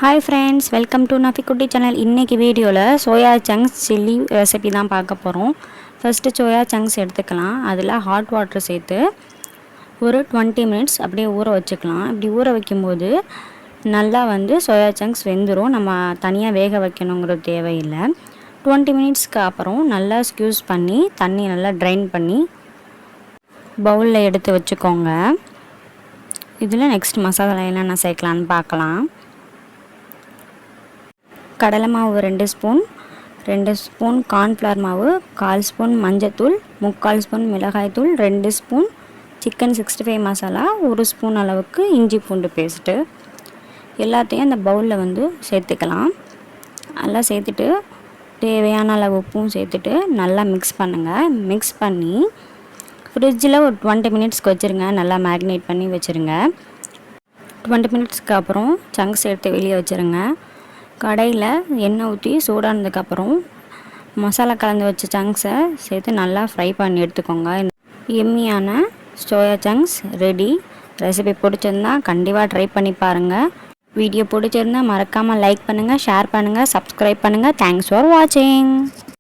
Hi friends, welcome to Nafi Kutti channel. இன்னைக்கு வீடியோல soya chunks chilli recipe தான் பார்க்க போறோம். ஃபர்ஸ்ட் சோயா சங்க்ஸ் எடுத்துக்கலாம். அதில் ஹாட் வாட்டர் சேர்த்து ஒரு 20 மினிட்ஸ் அப்படியே ஊற வச்சுக்கலாம். இப்படி ஊற வைக்கும்போது நல்லா சோயா சங்க்ஸ் வெந்துடும். நம்ம தனியாக வேக வைக்கணுங்கிறது தேவையில்லை. 20 மினிட்ஸ்க்கு அப்புறம் நல்லா ஸ்க்யூஸ் பண்ணி தண்ணி நல்லா ட்ரைன் பண்ணி பவுலில் எடுத்து வச்சுக்கோங்க. இதில் நெக்ஸ்ட் மசாலா என்னென்ன சேர்க்கலான்னு பார்க்கலாம். கடலை மாவு 2 ஸ்பூன் கார்ன்ஃப்ளவர் மாவு, 1/4 ஸ்பூன் மஞ்சத்தூள், 3/4 ஸ்பூன் மிளகாய்த்தூள், 2 ஸ்பூன் சிக்கன் 65 மசாலா, 1 ஸ்பூன் அளவுக்கு இஞ்சி பூண்டு பேஸ்ட்டு எல்லாத்தையும் அந்த பவுலில் சேர்த்துக்கலாம். நல்லா சேர்த்துட்டு தேவையான அளவு உப்பும் சேர்த்துட்டு நல்லா மிக்ஸ் பண்ணுங்கள். மிக்ஸ் பண்ணி ஃப்ரிட்ஜில் ஒரு 20 மினிட்ஸ்க்கு வச்சுருங்க. நல்லா மேரினேட் பண்ணி வச்சுருங்க. 20 மினிட்ஸ்க்கு அப்புறம் சங்க்ஸ் எடுத்து வெளியே வச்சுருங்க. கடையில் எண்ணெய் ஊற்றி சூடானதுக்கப்புறம் மசாலா கலந்து வச்ச சங்க்ஸை சேர்த்து நல்லா ஃப்ரை பண்ணி எடுத்துக்கோங்க. எம்மியான சோயா சங்க்ஸ் ரெடி. ரெசிபி பிடிச்சிருந்தா கண்டிப்பாக ட்ரை பண்ணி பாருங்கள். வீடியோ பிடிச்சிருந்தா மறக்காமல் லைக் பண்ணுங்கள், ஷேர் பண்ணுங்கள், சப்ஸ்கிரைப் பண்ணுங்கள். தேங்க்ஸ் ஃபார் வாட்சிங்.